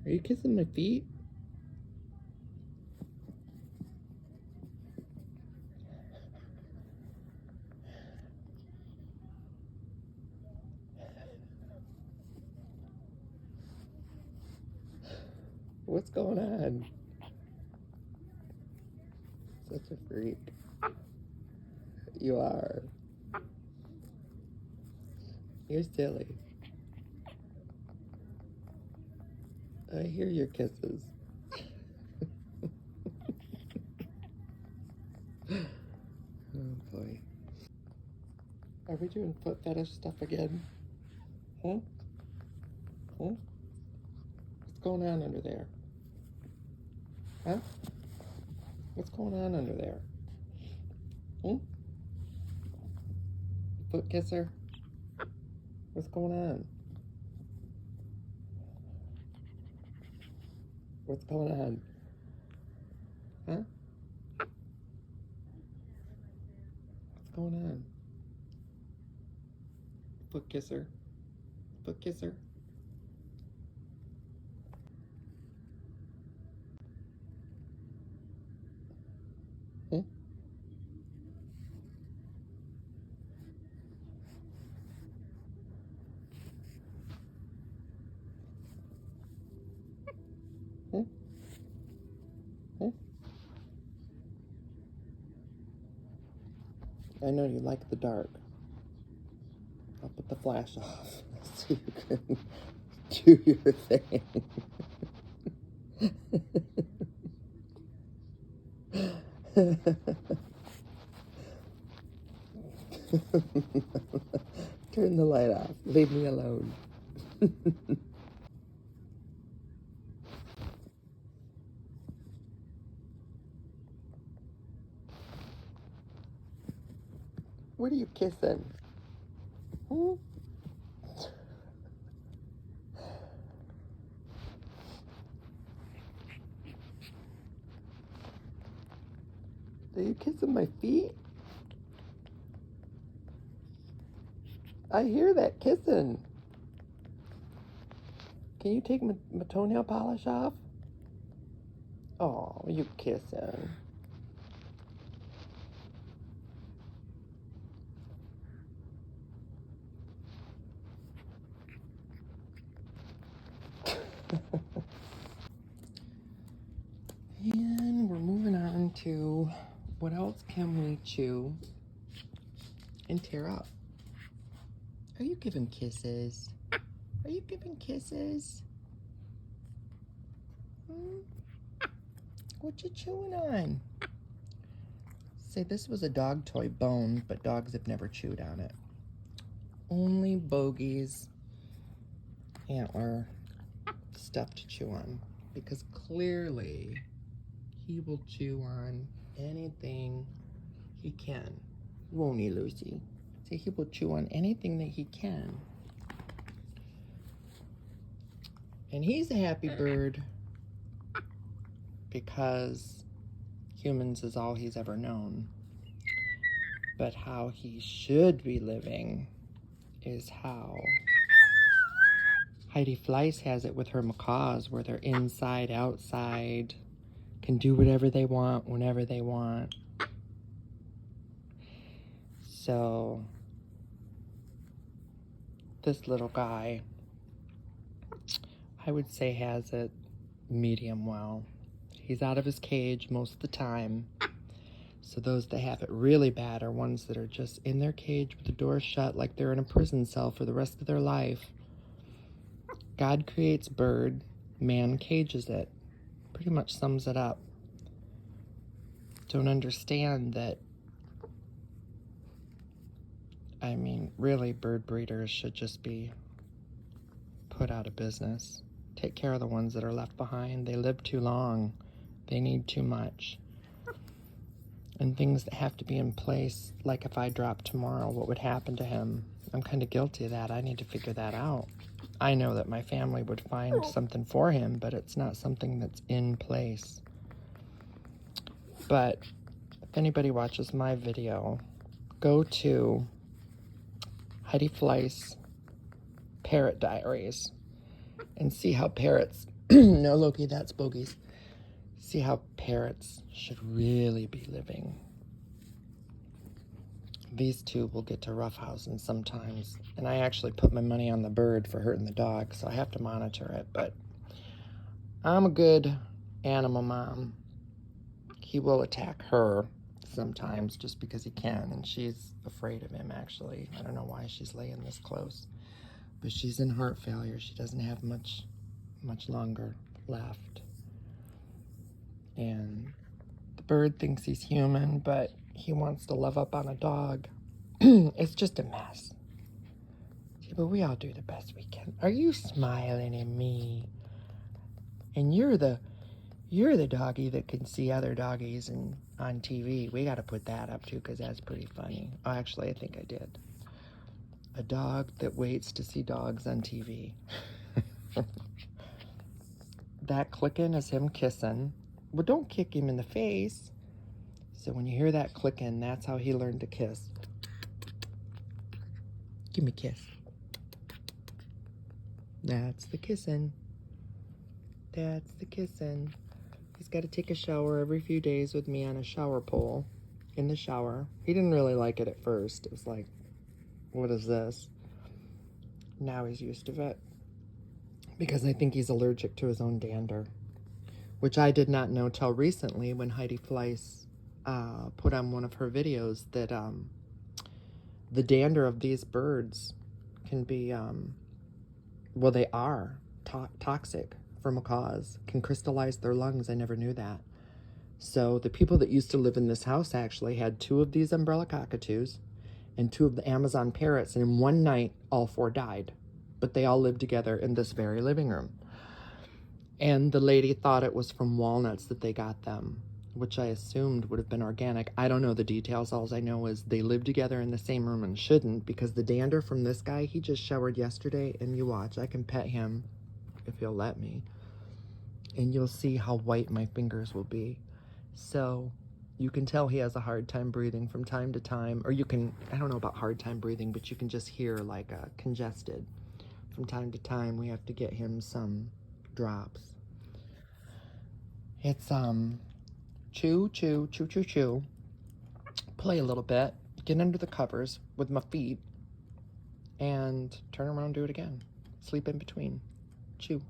Are you kissing my feet? What's going on? Such a freak. You are. You're silly. I hear your kisses. Oh boy. Are we doing foot fetish stuff again? Huh? Huh? What's going on under there? Huh? What's going on under there? Hmm? Foot kisser? What's going on? What's going on? Huh? What's going on? Foot kisser? Foot kisser? Hmm? Hmm? Hmm? I know you like the dark. I'll put the flash off so you can do your thing. Turn the light off. Leave me alone. What are you kissing? Hmm? Are you kissing my feet? I hear that kissing. Can you take my toenail polish off? Oh, you kissing. And we're moving on to what else can we chew and tear up? Are you giving kisses? Are you giving kisses? Hmm? What you chewing on? Say this was a dog toy bone, but dogs have never chewed on it. Only Bogie's antler stuff to chew on, because clearly he will chew on anything he can. Won't he, Lucy? Say he will chew on anything that he can. And he's a happy bird because humans is all he's ever known. But how he should be living is how HEIDI Fleiss has it with her macaws, where they're inside, outside, can do whatever they want, whenever they want. So this little guy, I would say, has it medium well. He's out of his cage most of the time. So those that have it really bad are ones that are just in their cage with the door shut like they're in a prison cell for the rest of their life. God creates bird, man cages it. Pretty much sums it up. Don't understand that, I mean, really, bird breeders should just be put out of business. Take care of the ones that are left behind. They live too long. They need too much. And things that have to be in place, like if I drop tomorrow, what would happen to him? I'm kind of guilty of that. I need to figure that out. I know that my family would find something for him, but it's not something that's in place. But if anybody watches my video, go to HEIDI Fleiss Parrot Diaries and see how parrots No, Loki, that's Bogie's. See how parrots should really be living. These two will get to roughhousing sometimes. And I actually put my money on the bird for hurting the dog, so I have to monitor it. But I'm a good animal mom. He will attack her sometimes just because he can, and she's afraid of him, actually. I don't know why she's laying this close. But she's in heart failure. She doesn't have much longer left. And the bird thinks he's human, but he wants to love up on a dog. It's just a mess. See, but we all do the best we can. Are you smiling at me? And you're the doggy that can see other doggies on TV. We got to put that up too, because that's pretty funny. Oh, actually, I think I did. A dog that waits to see dogs on TV. That clicking is him kissing. Well, don't kick him in the face. So when you hear that clicking, that's how he learned to kiss. Give me a kiss. That's the kissing. That's the kissing. He's got to take a shower every few days with me on a shower pole in the shower. He didn't really like it at first. It was like, what is this? Now he's used to it. Because I think he's allergic to his own dander. Which I did not know till recently when HEIDI Fleiss put on one of her videos that the dander of these birds can be, well, they are toxic for macaws, can crystallize their lungs. I never knew that. So the people that used to live in this house actually had 2 of these umbrella cockatoos and 2 of the Amazon parrots, and in one night, all 4 died. But they all lived together in this very living room. And the lady thought it was from walnuts that they got them, which I assumed would have been organic. I don't know the details. All I know is they live together in the same room and shouldn't, because the dander from this guy, he just showered yesterday, and you watch. I can pet him if he'll let me. And you'll see how white my fingers will be. So you can tell he has a hard time breathing from time to time. Or you can, I don't know about hard time breathing, but you can just hear like congested. From time to time, we have to get him some drops. It's chew, chew, chew, chew, chew. Play a little bit. Get under the covers with my feet. And turn around and do it again. Sleep in between. Chew.